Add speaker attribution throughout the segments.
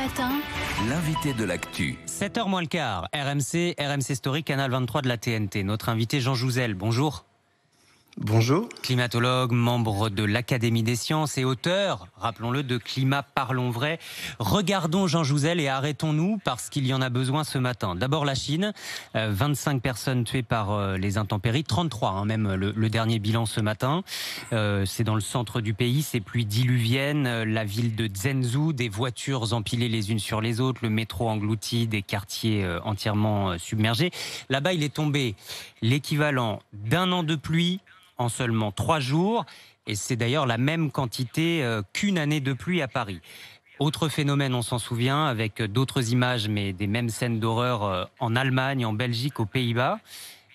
Speaker 1: matin,
Speaker 2: L'invité de l'actu.
Speaker 3: 7h moins le quart, RMC Story, canal 23 de la TNT. Notre invité Jean Jouzel, bonjour.
Speaker 4: Bonjour.
Speaker 3: Climatologue, membre de l'Académie des sciences et auteur, rappelons-le, de Climat Parlons Vrai. Regardons Jean Jouzel et arrêtons-nous parce qu'il y en a besoin ce matin. D'abord la Chine, 25 personnes tuées par les intempéries, 33 même le dernier bilan ce matin. C'est dans le centre du pays, ces pluies diluviennes, la ville de Zhengzhou, des voitures empilées les unes sur les autres, le métro englouti, des quartiers entièrement submergés. Là-bas, il est tombé l'équivalent d'un an de pluie en seulement 3 jours, et c'est d'ailleurs la même quantité qu'une année de pluie à Paris. Autre phénomène, on s'en souvient, avec d'autres images, mais des mêmes scènes d'horreur en Allemagne, en Belgique, aux Pays-Bas.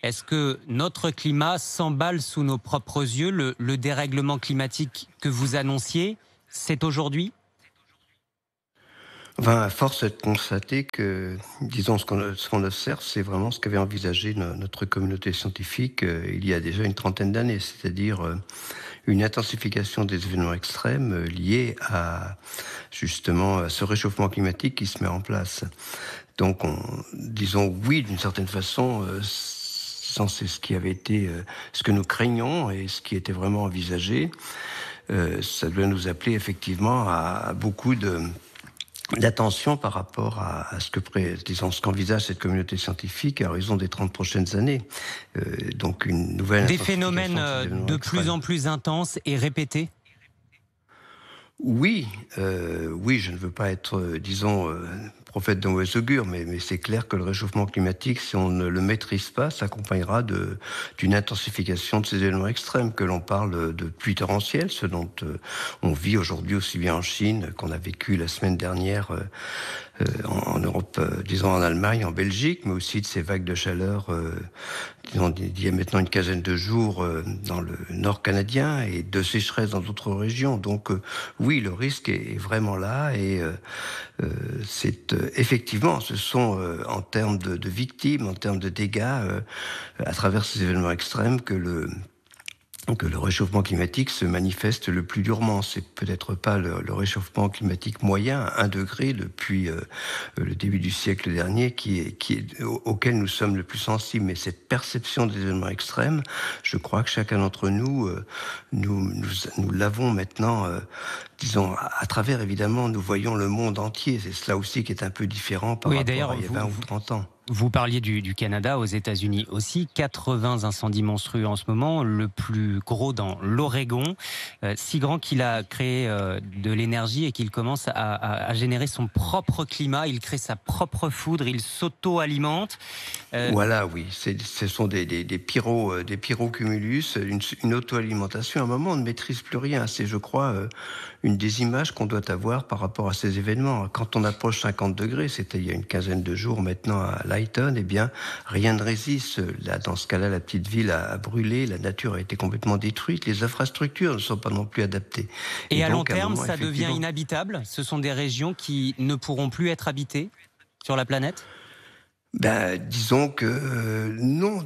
Speaker 3: Est-ce que notre climat s'emballe sous nos propres yeux? Le dérèglement climatique que vous annonciez, c'est aujourd'hui?
Speaker 4: Enfin, à force est de constater que, disons, ce qu'on observe, c'est vraiment ce qu'avait envisagé notre communauté scientifique il y a déjà une trentaine d'années, c'est-à-dire une intensification des événements extrêmes liés à, justement, ce réchauffement climatique qui se met en place. Donc, disons oui, d'une certaine façon, c'est ce qui avait été, ce que nous craignons et ce qui était vraiment envisagé. Ça doit nous appeler effectivement à beaucoup d'attention par rapport à ce qu'envisage cette communauté scientifique à raison des 30 prochaines années. Donc une nouvelle
Speaker 3: des phénomènes de plus en plus intenses et répétés.
Speaker 4: Oui, je ne veux pas être, prophète de mauvais augure, mais c'est clair que le réchauffement climatique, si on ne le maîtrise pas, s'accompagnera d'une intensification de ces événements extrêmes, que l'on parle de pluies torrentielles, ce dont on vit aujourd'hui aussi bien en Chine qu'on a vécu la semaine dernière en Europe, en Allemagne, en Belgique, mais aussi de ces vagues de chaleur, d'il y a maintenant une quinzaine de jours dans le nord canadien et de sécheresse dans d'autres régions. Donc oui, le risque est vraiment là et c'est effectivement, ce sont en termes de victimes, en termes de dégâts, à travers ces événements extrêmes que le réchauffement climatique se manifeste le plus durement. C'est peut-être pas le réchauffement climatique moyen, 1 degré depuis le début du siècle dernier, auquel nous sommes le plus sensibles. Mais cette perception des événements extrêmes, je crois que chacun d'entre nous, nous l'avons maintenant, à travers, évidemment, nous voyons le monde entier. C'est cela aussi qui est un peu différent par rapport à il y a 20 ou 30 ans.
Speaker 3: Vous parliez du Canada, aux États-Unis aussi, 80 incendies monstrueux en ce moment, le plus gros dans l'Oregon, si grand qu'il a créé de l'énergie et qu'il commence à générer son propre climat, il crée sa propre foudre, il s'auto-alimente.
Speaker 4: Voilà, oui, ce sont des pyrocumulus, une auto-alimentation. À un moment, on ne maîtrise plus rien. C'est, je crois, une des images qu'on doit avoir par rapport à ces événements. Quand on approche 50 degrés, c'était il y a une quinzaine de jours maintenant à Lighton, eh bien, rien ne résiste. Là, dans ce cas-là, la petite ville a brûlé, la nature a été complètement détruite, les infrastructures ne sont pas non plus adaptées.
Speaker 3: Et à long terme, ça devient inhabitable? Ce sont des régions qui ne pourront plus être habitées sur la planète?
Speaker 4: Disons que non,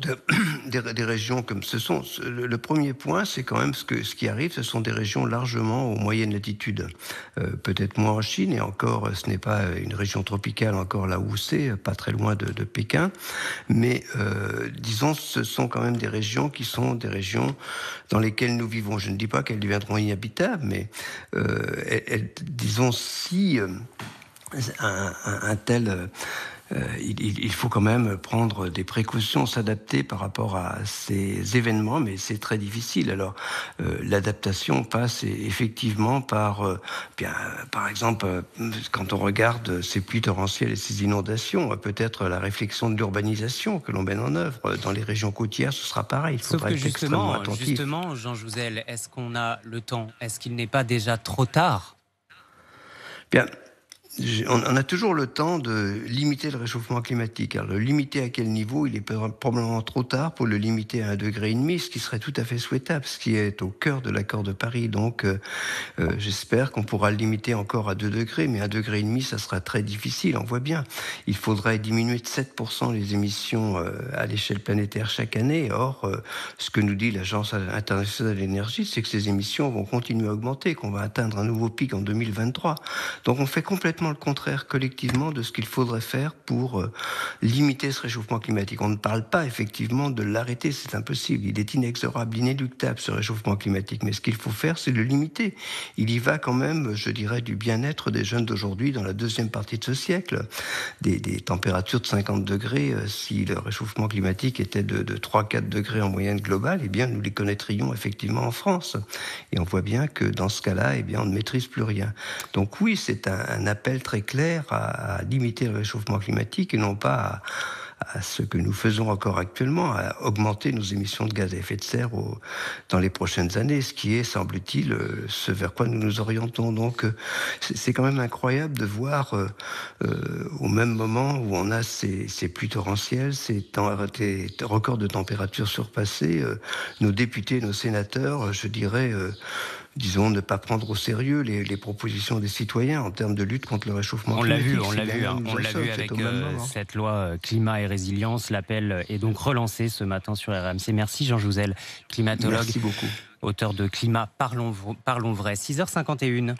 Speaker 4: des régions comme ce sont. Le premier point, c'est quand même ce qui arrive, ce sont des régions largement aux moyennes latitudes. Peut-être moins en Chine, et encore, ce n'est pas une région tropicale encore là où c'est, pas très loin de Pékin. Mais disons, ce sont quand même des régions qui sont des régions dans lesquelles nous vivons. Je ne dis pas qu'elles deviendront inhabitables, mais disons, si un tel... il faut quand même prendre des précautions, s'adapter par rapport à ces événements, mais c'est très difficile. Alors, l'adaptation passe effectivement par exemple, quand on regarde ces pluies torrentielles et ces inondations, peut-être la réflexion de l'urbanisation que l'on mène en œuvre. Dans les régions côtières, ce sera pareil. Il faudra être extrêmement attentif.
Speaker 3: Justement, Jean Jouzel, est-ce qu'on a le temps? Est-ce qu'il n'est pas déjà trop tard?
Speaker 4: On a toujours le temps de limiter le réchauffement climatique. Alors, le limiter à quel niveau? Il est probablement trop tard pour le limiter à 1,5 degré, ce qui serait tout à fait souhaitable, ce qui est au cœur de l'accord de Paris. Donc, j'espère qu'on pourra le limiter encore à 2 degrés, mais 1,5 degré, ça sera très difficile, on voit bien. Il faudrait diminuer de 7% les émissions à l'échelle planétaire chaque année. Or, ce que nous dit l'Agence internationale de l'énergie, c'est que ces émissions vont continuer à augmenter, qu'on va atteindre un nouveau pic en 2023. Donc, on fait complètement complètement le contraire collectivement de ce qu'il faudrait faire pour limiter ce réchauffement climatique. On ne parle pas effectivement de l'arrêter, c'est impossible. Il est inexorable, inéluctable ce réchauffement climatique. Mais ce qu'il faut faire, c'est le limiter. Il y va quand même, je dirais, du bien-être des jeunes d'aujourd'hui dans la deuxième partie de ce siècle. Des températures de 50 degrés, si le réchauffement climatique était de 3-4 degrés en moyenne globale, eh bien nous les connaîtrions effectivement en France. Et on voit bien que dans ce cas-là, eh bien on ne maîtrise plus rien. Donc oui, c'est un appel très clair à limiter le réchauffement climatique et non pas à ce que nous faisons encore actuellement, à augmenter nos émissions de gaz à effet de serre dans les prochaines années, ce qui est, semble-t-il, ce vers quoi nous nous orientons. Donc c'est quand même incroyable de voir au même moment où on a ces pluies torrentielles, ces records de température surpassés, nos députés, nos sénateurs, je dirais... disons, ne pas prendre au sérieux les propositions des citoyens en termes de lutte contre le réchauffement climatique.
Speaker 3: On l'a vu avec cette loi climat et résilience. L'appel est donc relancé ce matin sur RMC. Merci Jean Jouzel, climatologue.
Speaker 4: Merci beaucoup.
Speaker 3: Auteur de Climat, parlons vrai. 6h51.